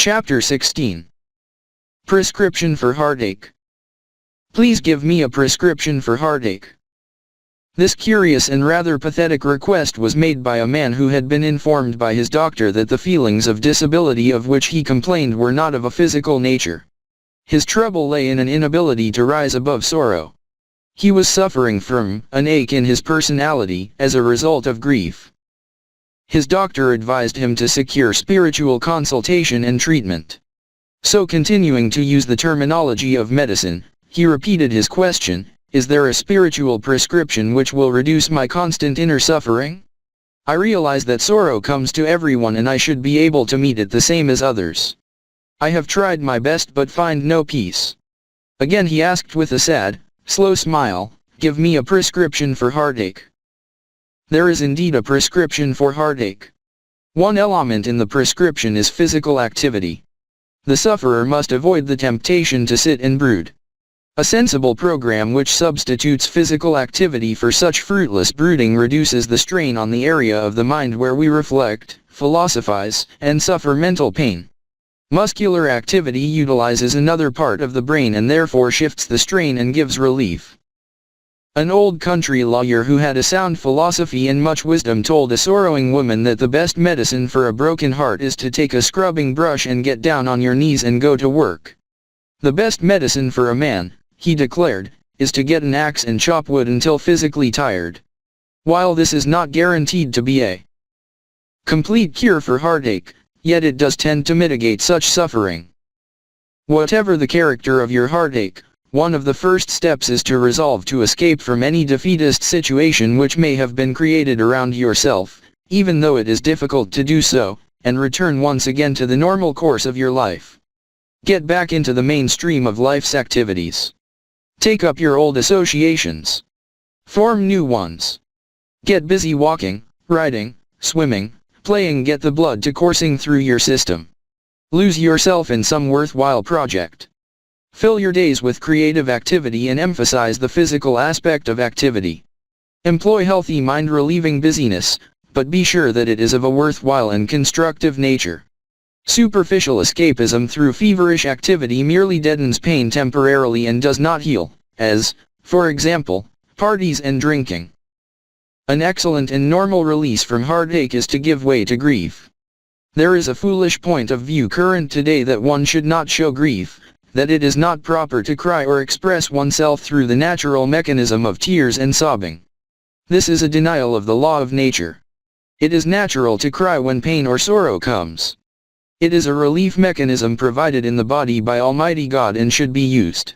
Chapter 16. Prescription for Heartache. Please give me a prescription for heartache. This curious and rather pathetic request was made by a man who had been informed by his doctor that the feelings of disability of which he complained were not of a physical nature. His trouble lay in an inability to rise above sorrow. He was suffering from an ache in his personality as a result of grief. His doctor advised him to secure spiritual consultation and treatment. So, continuing to use the terminology of medicine, he repeated his question: is there a spiritual prescription which will reduce my constant inner suffering? I realize that sorrow comes to everyone and I should be able to meet it the same as others. I have tried my best but find no peace. Again he asked with a sad, slow smile, give me a prescription for heartache. There is indeed a prescription for heartache. One element in the prescription is physical activity. The sufferer must avoid the temptation to sit and brood. A sensible program which substitutes physical activity for such fruitless brooding reduces the strain on the area of the mind where we reflect, philosophize, and suffer mental pain. Muscular activity utilizes another part of the brain and therefore shifts the strain and gives relief. An old country lawyer who had a sound philosophy and much wisdom told a sorrowing woman that the best medicine for a broken heart is to take a scrubbing brush and get down on your knees and go to work. The best medicine for a man, he declared, is to get an axe and chop wood until physically tired. While this is not guaranteed to be a complete cure for heartache, yet it does tend to mitigate such suffering. Whatever the character of your heartache, one of the first steps is to resolve to escape from any defeatist situation which may have been created around yourself, even though it is difficult to do so, and return once again to the normal course of your life. Get back into the mainstream of life's activities. Take up your old associations. Form new ones. Get busy walking, riding, swimming, playing. Get the blood to coursing through your system. Lose yourself in some worthwhile project. Fill your days with creative activity and emphasize the physical aspect of activity. Employ healthy mind-relieving busyness, but be sure that it is of a worthwhile and constructive nature. Superficial escapism through feverish activity merely deadens pain temporarily and does not heal, as, for example, parties and drinking. An excellent and normal release from heartache is to give way to grief. There is a foolish point of view current today that one should not show grief, that it is not proper to cry or express oneself through the natural mechanism of tears and sobbing. This is a denial of the law of nature. It is natural to cry when pain or sorrow comes. It is a relief mechanism provided in the body by Almighty God and should be used.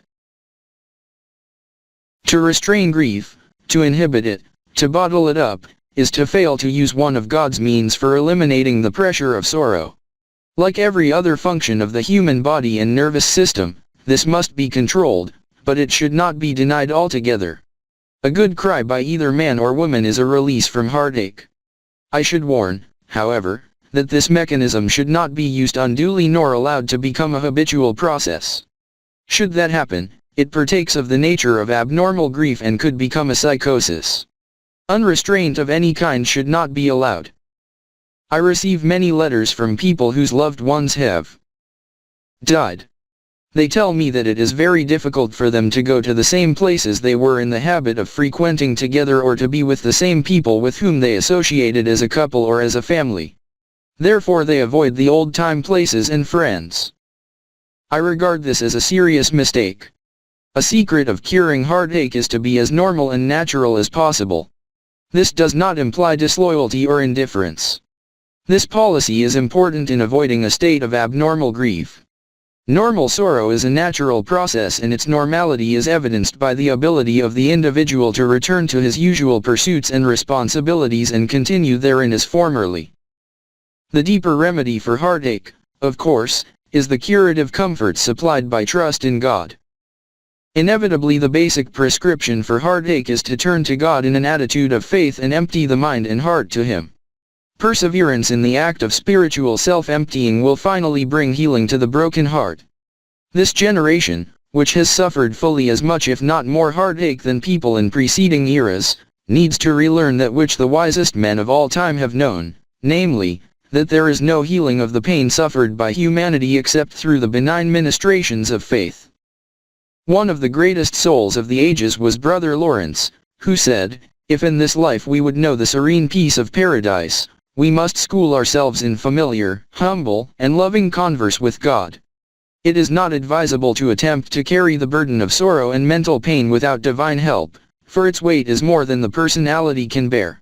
To restrain grief, to inhibit it, to bottle it up, is to fail to use one of God's means for eliminating the pressure of sorrow. Like every other function of the human body and nervous system, this must be controlled, but it should not be denied altogether. A good cry by either man or woman is a release from heartache. I should warn, however, that this mechanism should not be used unduly nor allowed to become a habitual process. Should that happen, it partakes of the nature of abnormal grief and could become a psychosis. Unrestraint of any kind should not be allowed. I receive many letters from people whose loved ones have died. They tell me that it is very difficult for them to go to the same places they were in the habit of frequenting together or to be with the same people with whom they associated as a couple or as a family. Therefore they avoid the old-time places and friends. I regard this as a serious mistake. A secret of curing heartache is to be as normal and natural as possible. This does not imply disloyalty or indifference. This policy is important in avoiding a state of abnormal grief. Normal sorrow is a natural process and its normality is evidenced by the ability of the individual to return to his usual pursuits and responsibilities and continue therein as formerly. The deeper remedy for heartache, of course, is the curative comfort supplied by trust in God. Inevitably the basic prescription for heartache is to turn to God in an attitude of faith and empty the mind and heart to Him. Perseverance in the act of spiritual self-emptying will finally bring healing to the broken heart. This generation, which has suffered fully as much if not more heartache than people in preceding eras, needs to relearn that which the wisest men of all time have known, namely, that there is no healing of the pain suffered by humanity except through the benign ministrations of faith. One of the greatest souls of the ages was Brother Lawrence, who said, "If in this life we would know the serene peace of paradise, we must school ourselves in familiar, humble, and loving converse with God. It is not advisable to attempt to carry the burden of sorrow and mental pain without divine help, for its weight is more than the personality can bear."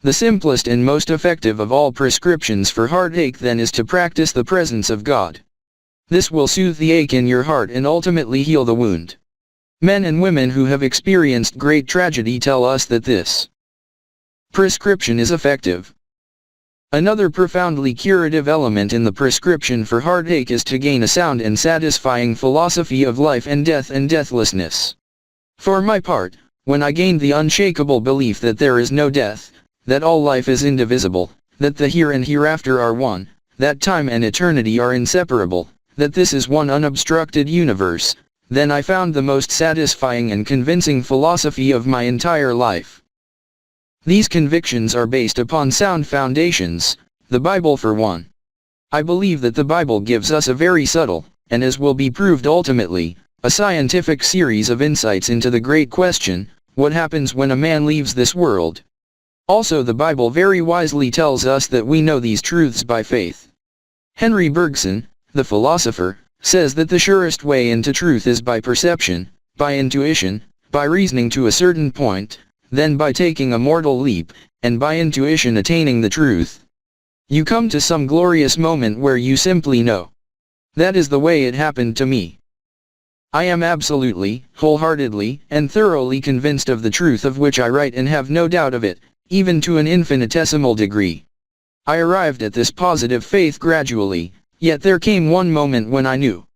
The simplest and most effective of all prescriptions for heartache then is to practice the presence of God. This will soothe the ache in your heart and ultimately heal the wound. Men and women who have experienced great tragedy tell us that this prescription is effective. Another profoundly curative element in the prescription for heartache is to gain a sound and satisfying philosophy of life and death and deathlessness. For my part, when I gained the unshakable belief that there is no death, that all life is indivisible, that the here and hereafter are one, that time and eternity are inseparable, that this is one unobstructed universe, then I found the most satisfying and convincing philosophy of my entire life. These convictions are based upon sound foundations, the Bible for one. I believe that the Bible gives us a very subtle, and as will be proved ultimately, a scientific series of insights into the great question, what happens when a man leaves this world? Also the Bible very wisely tells us that we know these truths by faith. Henry Bergson, the philosopher, says that the surest way into truth is by perception, by intuition, by reasoning to a certain point, then by taking a mortal leap, and by intuition attaining the truth. You come to some glorious moment where you simply know. That is the way it happened to me. I am absolutely, wholeheartedly, and thoroughly convinced of the truth of which I write and have no doubt of it, even to an infinitesimal degree. I arrived at this positive faith gradually, yet there came one moment when I knew.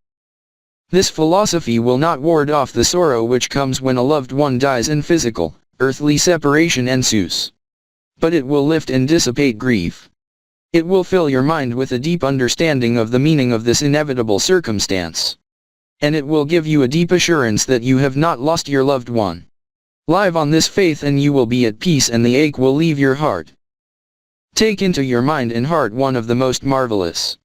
This philosophy will not ward off the sorrow which comes when a loved one dies and physical, earthly separation ensues. But it will lift and dissipate grief. It will fill your mind with a deep understanding of the meaning of this inevitable circumstance. And it will give you a deep assurance that you have not lost your loved one. Live on this faith and you will be at peace and the ache will leave your heart. Take into your mind and heart one of the most marvelous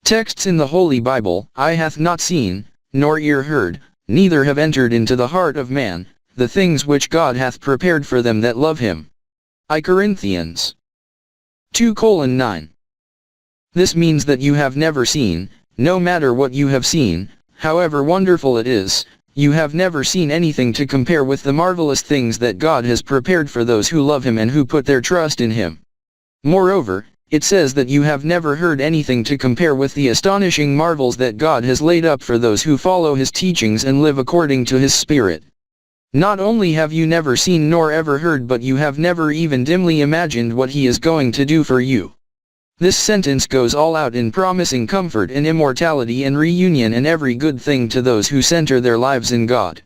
texts in the Holy Bible, "Eye hath not seen, nor ear heard, neither have entered into the heart of man, the things which God hath prepared for them that love him." I Corinthians 2:9. This means that you have never seen, no matter what you have seen, however wonderful it is, you have never seen anything to compare with the marvelous things that God has prepared for those who love him and who put their trust in him. Moreover, it says that you have never heard anything to compare with the astonishing marvels that God has laid up for those who follow his teachings and live according to his Spirit. Not only have you never seen nor ever heard, but you have never even dimly imagined what he is going to do for you. This sentence goes all out in promising comfort and immortality and reunion and every good thing to those who center their lives in God.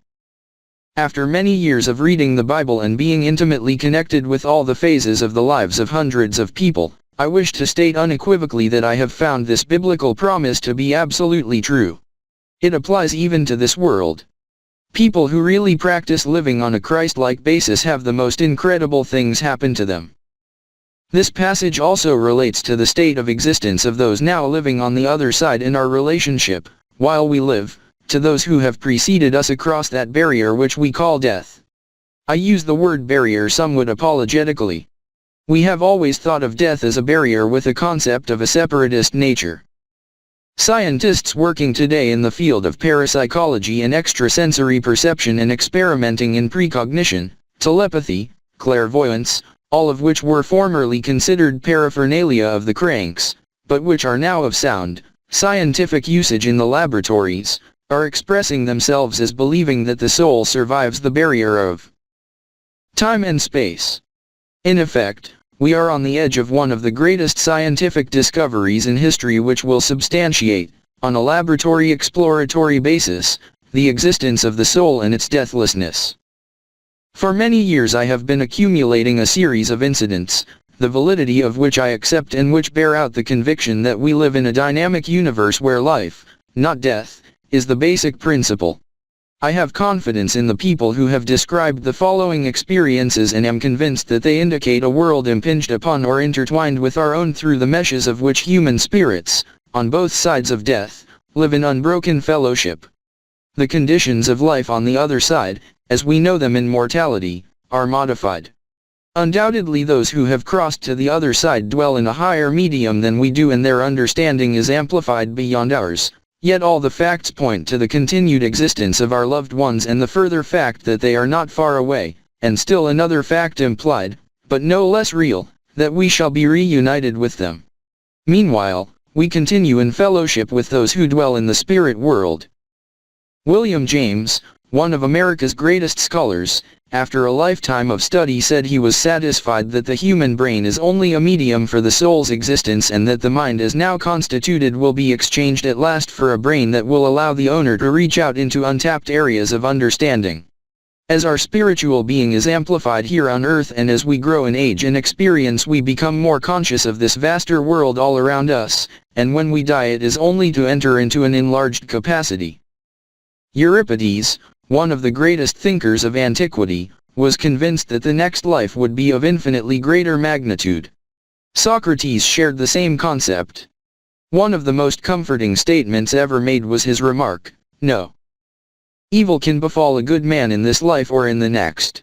After many years of reading the Bible and being intimately connected with all the phases of the lives of hundreds of people, I wish to state unequivocally that I have found this biblical promise to be absolutely true. It applies even to this world. People who really practice living on a Christ-like basis have the most incredible things happen to them. This passage also relates to the state of existence of those now living on the other side in our relationship, while we live, to those who have preceded us across that barrier which we call death. I use the word barrier somewhat apologetically. We have always thought of death as a barrier with a concept of a separatist nature. Scientists working today in the field of parapsychology and extrasensory perception and experimenting in precognition, telepathy, clairvoyance, all of which were formerly considered paraphernalia of the cranks, but which are now of sound, scientific usage in the laboratories, are expressing themselves as believing that the soul survives the barrier of time and space. In effect, we are on the edge of one of the greatest scientific discoveries in history, which will substantiate, on a laboratory exploratory basis, the existence of the soul and its deathlessness. For many years I have been accumulating a series of incidents, the validity of which I accept and which bear out the conviction that we live in a dynamic universe where life, not death, is the basic principle. I have confidence in the people who have described the following experiences and am convinced that they indicate a world impinged upon or intertwined with our own through the meshes of which human spirits, on both sides of death, live in unbroken fellowship. The conditions of life on the other side, as we know them in mortality, are modified. Undoubtedly those who have crossed to the other side dwell in a higher medium than we do and their understanding is amplified beyond ours. Yet all the facts point to the continued existence of our loved ones and the further fact that they are not far away, and still another fact implied, but no less real, that we shall be reunited with them. Meanwhile, we continue in fellowship with those who dwell in the spirit world. William James, one of America's greatest scholars, after a lifetime of study said he was satisfied that the human brain is only a medium for the soul's existence and that the mind as now constituted will be exchanged at last for a brain that will allow the owner to reach out into untapped areas of understanding. As our spiritual being is amplified here on earth and as we grow in age and experience we become more conscious of this vaster world all around us, and when we die it is only to enter into an enlarged capacity. Euripides, one of the greatest thinkers of antiquity, was convinced that the next life would be of infinitely greater magnitude. Socrates shared the same concept. One of the most comforting statements ever made was his remark, "No evil can befall a good man in this life or in the next."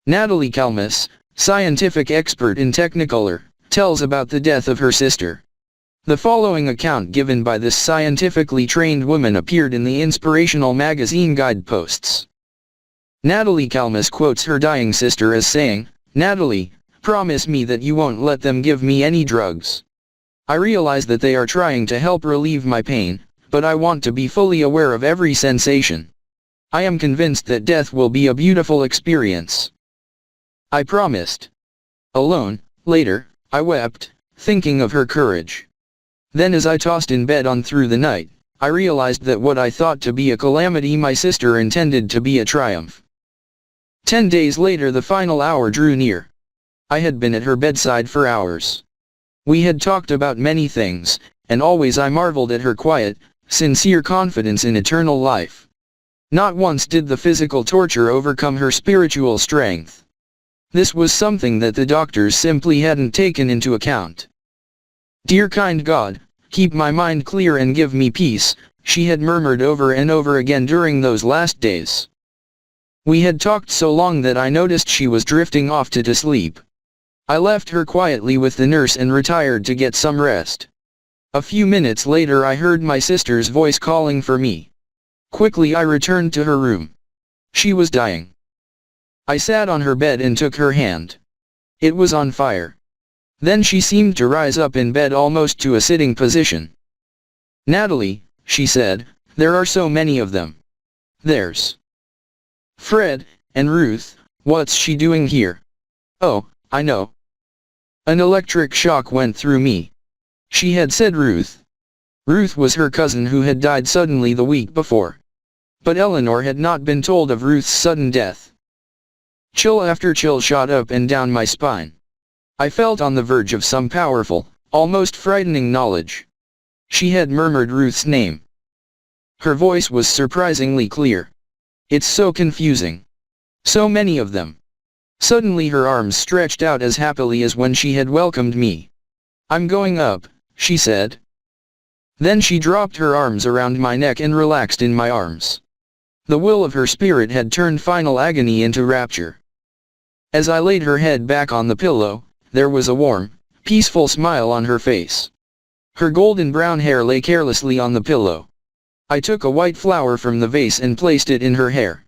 Natalie Kalmus, scientific expert in Technicolor, tells about the death of her sister. The following account given by this scientifically trained woman appeared in the inspirational magazine Guideposts. Natalie Kalmus quotes her dying sister as saying, "Natalie, promise me that you won't let them give me any drugs. I realize that they are trying to help relieve my pain, but I want to be fully aware of every sensation. I am convinced that death will be a beautiful experience." I promised. Alone, later, I wept, thinking of her courage. Then as I tossed in bed on through the night, I realized that what I thought to be a calamity my sister intended to be a triumph. 10 days later the final hour drew near. I had been at her bedside for hours. We had talked about many things, and always I marveled at her quiet, sincere confidence in eternal life. Not once did the physical torture overcome her spiritual strength. This was something that the doctors simply hadn't taken into account. "Dear kind God, keep my mind clear and give me peace," she had murmured over and over again during those last days. We had talked so long that I noticed she was drifting off to sleep. I left her quietly with the nurse and retired to get some rest. A few minutes later I heard my sister's voice calling for me. Quickly I returned to her room. She was dying. I sat on her bed and took her hand. It was on fire. Then she seemed to rise up in bed almost to a sitting position. "Natalie," she said, "there are so many of them. There's Fred, and Ruth, what's she doing here? Oh, I know." An electric shock went through me. She had said Ruth. Ruth was her cousin who had died suddenly the week before. But Eleanor had not been told of Ruth's sudden death. Chill after chill shot up and down my spine. I felt on the verge of some powerful, almost frightening knowledge. She had murmured Ruth's name. Her voice was surprisingly clear. "It's so confusing. So many of them." Suddenly her arms stretched out as happily as when she had welcomed me. "I'm going up," she said. Then she dropped her arms around my neck and relaxed in my arms. The will of her spirit had turned final agony into rapture. As I laid her head back on the pillow, there was a warm, peaceful smile on her face. Her golden brown hair lay carelessly on the pillow. I took a white flower from the vase and placed it in her hair.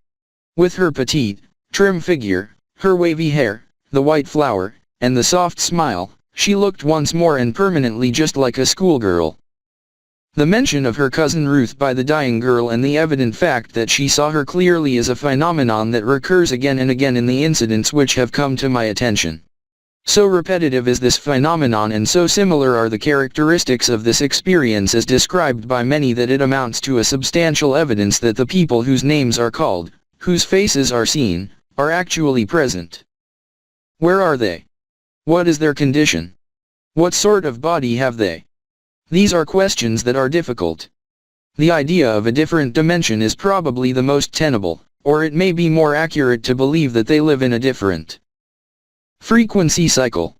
With her petite, trim figure, her wavy hair, the white flower, and the soft smile, she looked once more and permanently just like a schoolgirl. The mention of her cousin Ruth by the dying girl and the evident fact that she saw her clearly is a phenomenon that recurs again and again in the incidents which have come to my attention. So repetitive is this phenomenon and so similar are the characteristics of this experience as described by many that it amounts to a substantial evidence that the people whose names are called, whose faces are seen, are actually present. Where are they? What is their condition? What sort of body have they? These are questions that are difficult. The idea of a different dimension is probably the most tenable, or it may be more accurate to believe that they live in a different frequency cycle.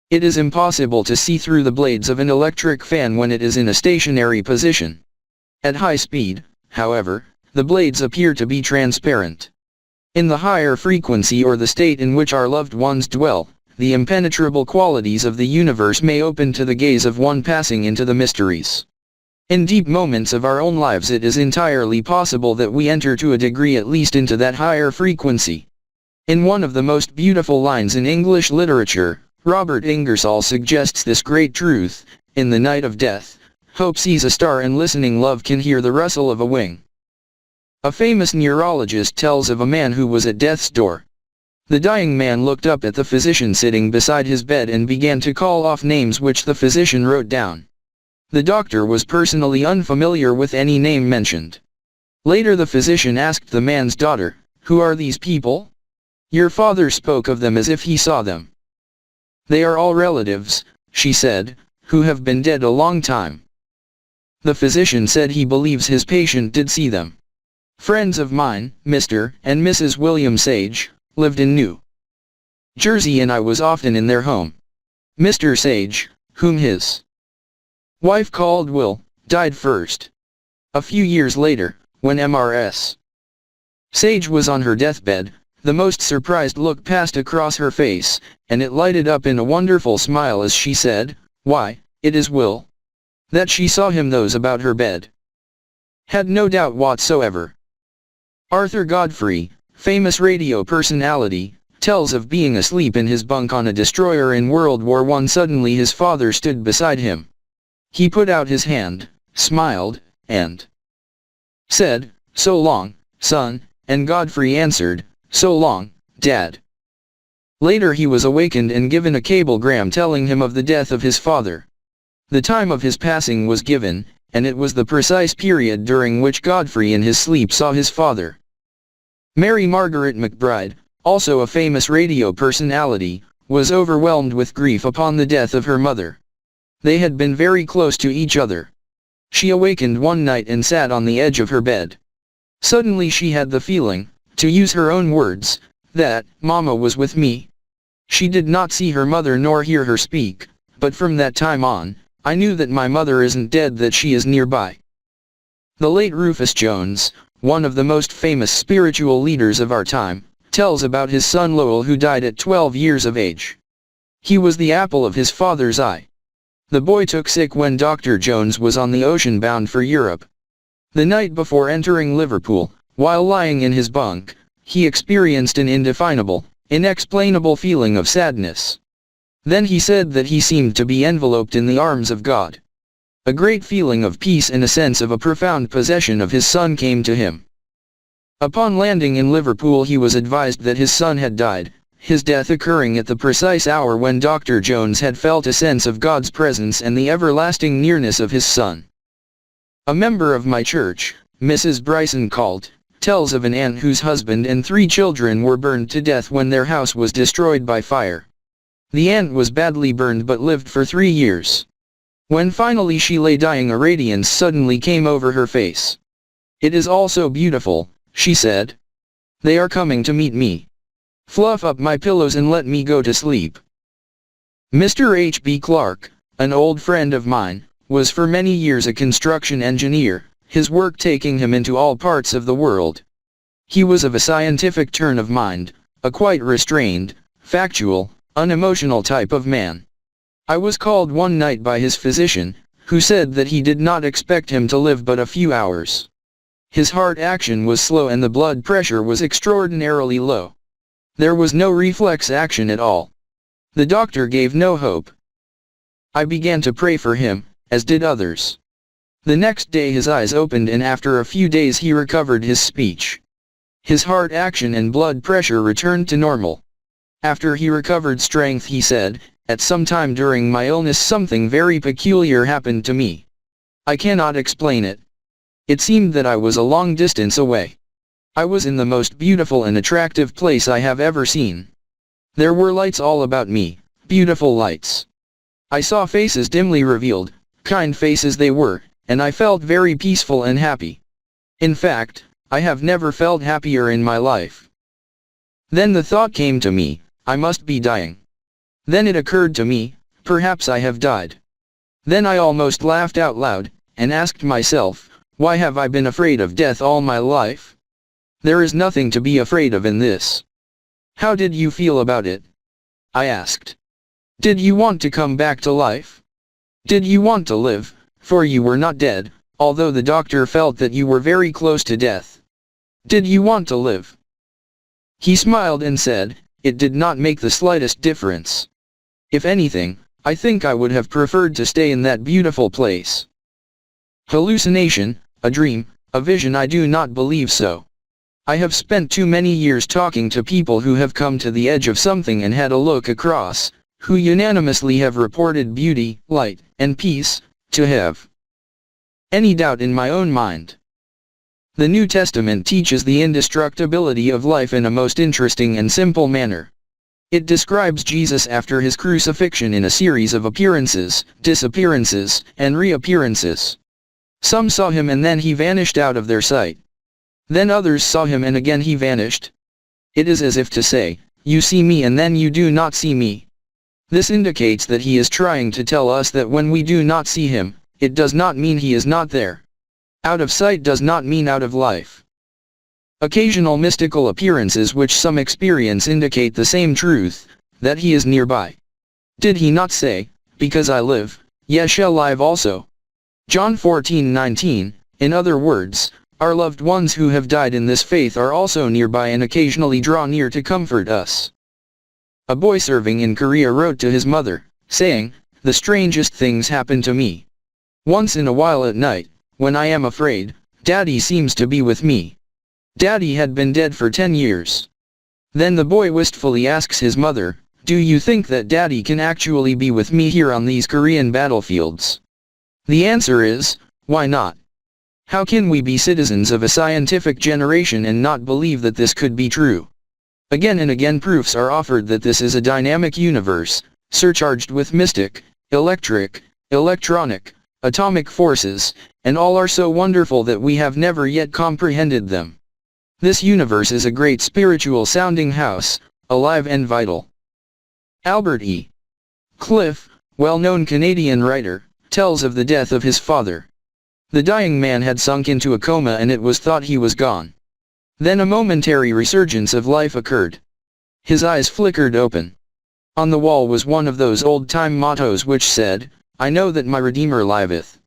It is impossible to see through the blades of an electric fan when it is in a stationary position. At high speed, however, the blades appear to be transparent. In the higher frequency or the state in which our loved ones dwell, the impenetrable qualities of the universe may open to the gaze of one passing into the mysteries. In deep moments of our own lives it is entirely possible that we enter to a degree at least into that higher frequency. In one of the most beautiful lines in English literature, Robert Ingersoll suggests this great truth: in the night of death, hope sees a star and listening love can hear the rustle of a wing. A famous neurologist tells of a man who was at death's door. The dying man looked up at the physician sitting beside his bed and began to call off names which the physician wrote down. The doctor was personally unfamiliar with any name mentioned. Later the physician asked the man's daughter, "Who are these people? Your father spoke of them as if he saw them." "They are all relatives," she said, "who have been dead a long time." The physician said he believes his patient did see them. "Friends of mine, Mr. and Mrs. William Sage, lived in New Jersey and I was often in their home. Mr. Sage, whom his wife called Will, died first. A few years later, when Mrs. Sage was on her deathbed, the most surprised look passed across her face, and it lighted up in a wonderful smile as she said, 'Why, it is Will.' That she saw him those about her bed had no doubt whatsoever." Arthur Godfrey, famous radio personality, tells of being asleep in his bunk on a destroyer in World War I. Suddenly his father stood beside him. He put out his hand, smiled, and said, "So long, son," and Godfrey answered, "So long, Dad." Later he was awakened and given a cablegram telling him of the death of his father. The time of his passing was given, and it was the precise period during which Godfrey in his sleep saw his father. Mary Margaret McBride, also a famous radio personality, was overwhelmed with grief upon the death of her mother. They had been very close to each other. She awakened one night and sat on the edge of her bed. Suddenly she had the feeling, to use her own words, that "Mama was with me." She did not see her mother nor hear her speak, but from that time on, "I knew that my mother isn't dead, that she is nearby." The late Rufus Jones, one of the most famous spiritual leaders of our time, tells about his son Lowell, who died at 12 years of age. He was the apple of his father's eye. The boy took sick when Dr. Jones was on the ocean bound for Europe. The night before entering Liverpool, while lying in his bunk, he experienced an indefinable, inexplainable feeling of sadness. Then he said that he seemed to be enveloped in the arms of God. A great feeling of peace and a sense of a profound possession of his son came to him. Upon landing in Liverpool he was advised that his son had died, his death occurring at the precise hour when Dr. Jones had felt a sense of God's presence and the everlasting nearness of his son. A member of my church, Mrs. Bryson Calt, tells of an aunt whose husband and 3 children were burned to death when their house was destroyed by fire. The aunt was badly burned but lived for 3 years. When finally she lay dying, a radiance suddenly came over her face. "It is all so beautiful," she said. "They are coming to meet me. Fluff up my pillows and let me go to sleep." Mr. H.B. Clark, an old friend of mine, was for many years a construction engineer, his work taking him into all parts of the world. He was of a scientific turn of mind, a quite restrained, factual, unemotional type of man. I was called one night by his physician, who said that he did not expect him to live but a few hours. His heart action was slow and the blood pressure was extraordinarily low. There was no reflex action at all. The doctor gave no hope. I began to pray for him, as did others. The next day his eyes opened and after a few days he recovered his speech. His heart action and blood pressure returned to normal. After he recovered strength he said, "At some time during my illness something very peculiar happened to me. I cannot explain it. It seemed that I was a long distance away. I was in the most beautiful and attractive place I have ever seen. There were lights all about me, beautiful lights. I saw faces dimly revealed, kind faces they were, and I felt very peaceful and happy. In fact, I have never felt happier in my life. Then the thought came to me, I must be dying. Then it occurred to me, perhaps I have died. Then I almost laughed out loud, and asked myself, why have I been afraid of death all my life? There is nothing to be afraid of in this. How did you feel about it? I asked. Did you want to come back to life? Did you want to live, for you were not dead, although the doctor felt that you were very close to death? Did you want to live? He smiled and said, it did not make the slightest difference. If anything, I think I would have preferred to stay in that beautiful place. Hallucination, a dream, a vision? I do not believe so. I have spent too many years talking to people who have come to the edge of something and had a look across, who unanimously have reported beauty, light, and peace, to have any doubt in my own mind. The New Testament teaches the indestructibility of life in a most interesting and simple manner. It describes Jesus after his crucifixion in a series of appearances, disappearances, and reappearances. Some saw him and then he vanished out of their sight. Then others saw him and again he vanished. It is as if to say, you see me and then you do not see me. This indicates that he is trying to tell us that when we do not see him, it does not mean he is not there. Out of sight does not mean out of life. Occasional mystical appearances which some experience indicate the same truth, that he is nearby. Did he not say, because I live, ye shall live also? John 14:19, in other words, our loved ones who have died in this faith are also nearby and occasionally draw near to comfort us. A boy serving in Korea wrote to his mother, saying, the strangest things happen to me. Once in a while at night, when I am afraid, Daddy seems to be with me. Daddy had been dead for 10 years. Then the boy wistfully asks his mother, do you think that Daddy can actually be with me here on these Korean battlefields? The answer is, why not? How can we be citizens of a scientific generation and not believe that this could be true? Again and again proofs are offered that this is a dynamic universe, surcharged with mystic, electric, electronic, atomic forces, and all are so wonderful that we have never yet comprehended them. This universe is a great spiritual sounding house, alive and vital. Albert E. Cliff, well-known Canadian writer, tells of the death of his father. The dying man had sunk into a coma and it was thought he was gone. Then a momentary resurgence of life occurred. His eyes flickered open. On the wall was one of those old-time mottos which said, I know that my Redeemer liveth.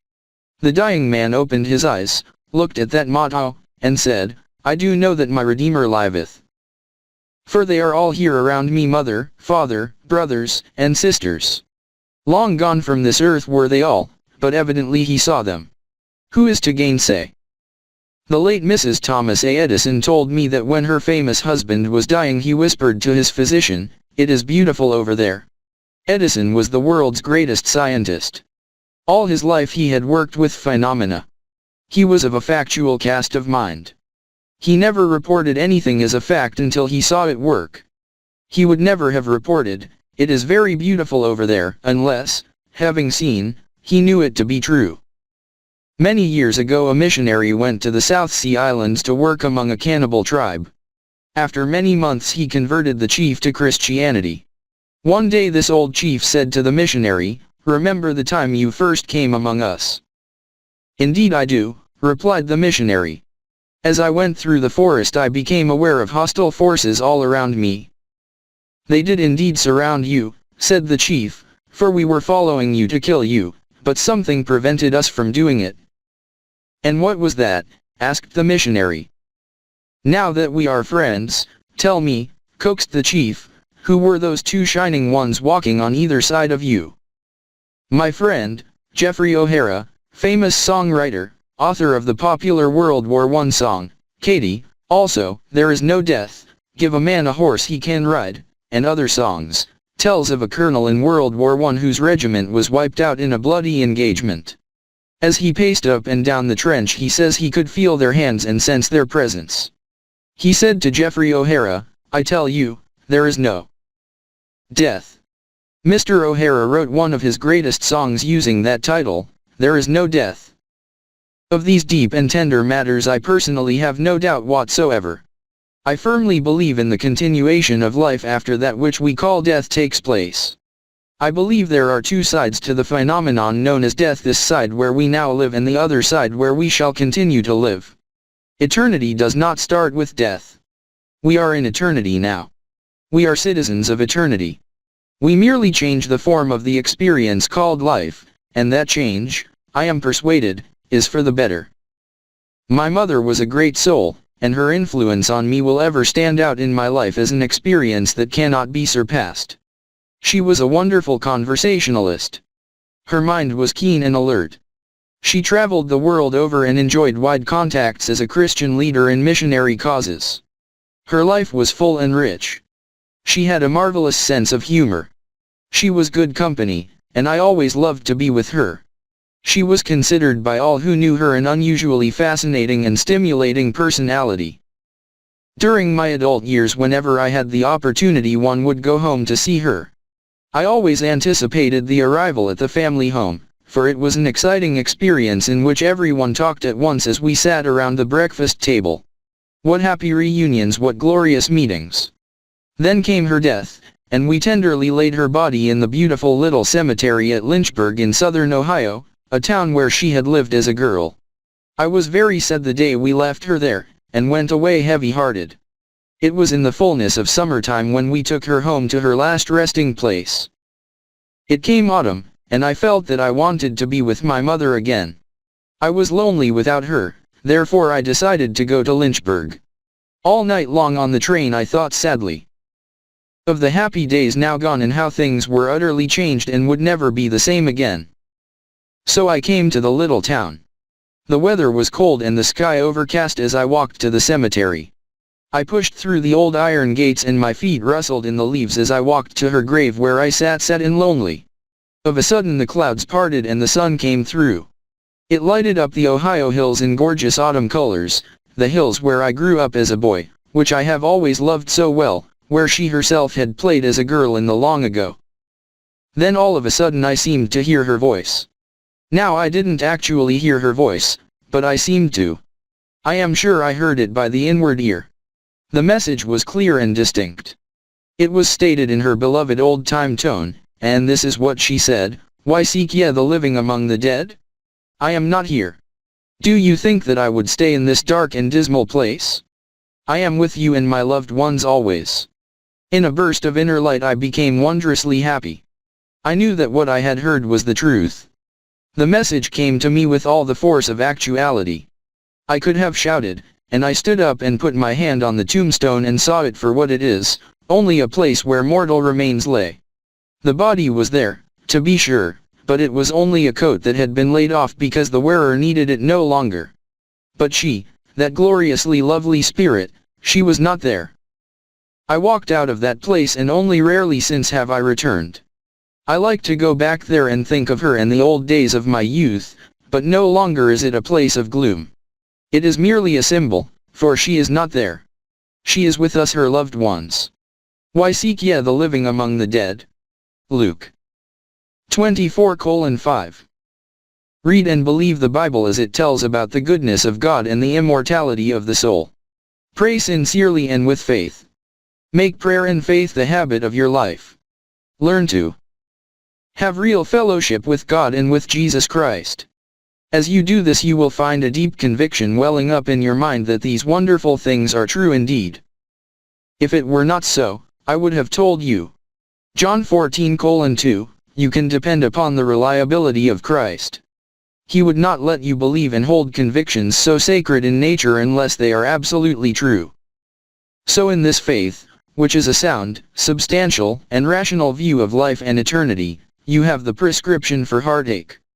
The dying man opened his eyes, looked at that motto, and said, I do know that my Redeemer liveth. For they are all here around me, mother, father, brothers, and sisters. Long gone from this earth were they all, but evidently he saw them. Who is to gainsay? The late Mrs. Thomas A. Edison told me that when her famous husband was dying he whispered to his physician, it is beautiful over there. Edison was the world's greatest scientist. All his life he had worked with phenomena. He was of a factual cast of mind. He never reported anything as a fact until he saw it work. He would never have reported, it is very beautiful over there, unless, having seen, he knew it to be true. Many years ago a missionary went to the South Sea Islands to work among a cannibal tribe. After many months he converted the chief to Christianity. One day this old chief said to the missionary, remember the time you first came among us? Indeed I do, replied the missionary. As I went through the forest I became aware of hostile forces all around me. They did indeed surround you, said the chief, for we were following you to kill you, but something prevented us from doing it. And what was that? Asked the missionary. Now that we are friends, tell me, coaxed the chief, who were those two shining ones walking on either side of you? My friend, Jeffrey O'Hara, famous songwriter, author of the popular World War I song, Katie, also, There Is No Death, Give a Man a Horse He Can Ride, and other songs, tells of a colonel in World War I whose regiment was wiped out in a bloody engagement. As he paced up and down the trench he says he could feel their hands and sense their presence. He said to Jeffrey O'Hara, I tell you, there is no death. Mr. O'Hara wrote one of his greatest songs using that title, There Is No Death. Of these deep and tender matters I personally have no doubt whatsoever. I firmly believe in the continuation of life after that which we call death takes place. I believe there are two sides to the phenomenon known as death, this side where we now live and the other side where we shall continue to live. Eternity does not start with death. We are in eternity now. We are citizens of eternity. We merely change the form of the experience called life, and that change, I am persuaded, is for the better. My mother was a great soul, and her influence on me will ever stand out in my life as an experience that cannot be surpassed. She was a wonderful conversationalist. Her mind was keen and alert. She traveled the world over and enjoyed wide contacts as a Christian leader in missionary causes. Her life was full and rich. She had a marvelous sense of humor. She was good company, and I always loved to be with her. She was considered by all who knew her an unusually fascinating and stimulating personality. During my adult years, whenever I had the opportunity, one would go home to see her. I always anticipated the arrival at the family home, for it was an exciting experience in which everyone talked at once as we sat around the breakfast table. What happy reunions, what glorious meetings! Then came her death, and we tenderly laid her body in the beautiful little cemetery at Lynchburg in southern Ohio, a town where she had lived as a girl. I was very sad the day we left her there, and went away heavy-hearted. It was in the fullness of summertime when we took her home to her last resting place. It came autumn, and I felt that I wanted to be with my mother again. I was lonely without her, therefore I decided to go to Lynchburg. All night long on the train I thought sadly of the happy days now gone and how things were utterly changed and would never be the same again. So I came to the little town. The weather was cold and the sky overcast as I walked to the cemetery. I pushed through the old iron gates and my feet rustled in the leaves as I walked to her grave where I sat sad and lonely. Of a sudden the clouds parted and the sun came through. It lighted up the Ohio hills in gorgeous autumn colors, the hills where I grew up as a boy, which I have always loved so well, where she herself had played as a girl in the long ago. Then all of a sudden I seemed to hear her voice. Now I didn't actually hear her voice, but I seemed to. I am sure I heard it by the inward ear. The message was clear and distinct. It was stated in her beloved old-time tone, and this is what she said: "Why seek ye the living among the dead? I am not here. Do you think that I would stay in this dark and dismal place? I am with you and my loved ones always." In a burst of inner light I became wondrously happy. I knew that what I had heard was the truth. The message came to me with all the force of actuality. I could have shouted, and I stood up and put my hand on the tombstone and saw it for what it is, only a place where mortal remains lay. The body was there, to be sure, but it was only a coat that had been laid off because the wearer needed it no longer. But she, that gloriously lovely spirit, she was not there. I walked out of that place and only rarely since have I returned. I like to go back there and think of her and the old days of my youth, but no longer is it a place of gloom. It is merely a symbol, for she is not there. She is with us, her loved ones. Why seek ye the living among the dead? Luke 24:5. Read and believe the Bible as it tells about the goodness of God and the immortality of the soul. Pray sincerely and with faith. Make prayer and faith the habit of your life. Learn to have real fellowship with God and with Jesus Christ. As you do this, you will find a deep conviction welling up in your mind that these wonderful things are true indeed. If it were not so, I would have told you. John 14:2, you can depend upon the reliability of Christ. He would not let you believe and hold convictions so sacred in nature unless they are absolutely true. So in this faith, which is a sound, substantial, and rational view of life and eternity, you have the prescription for heartache.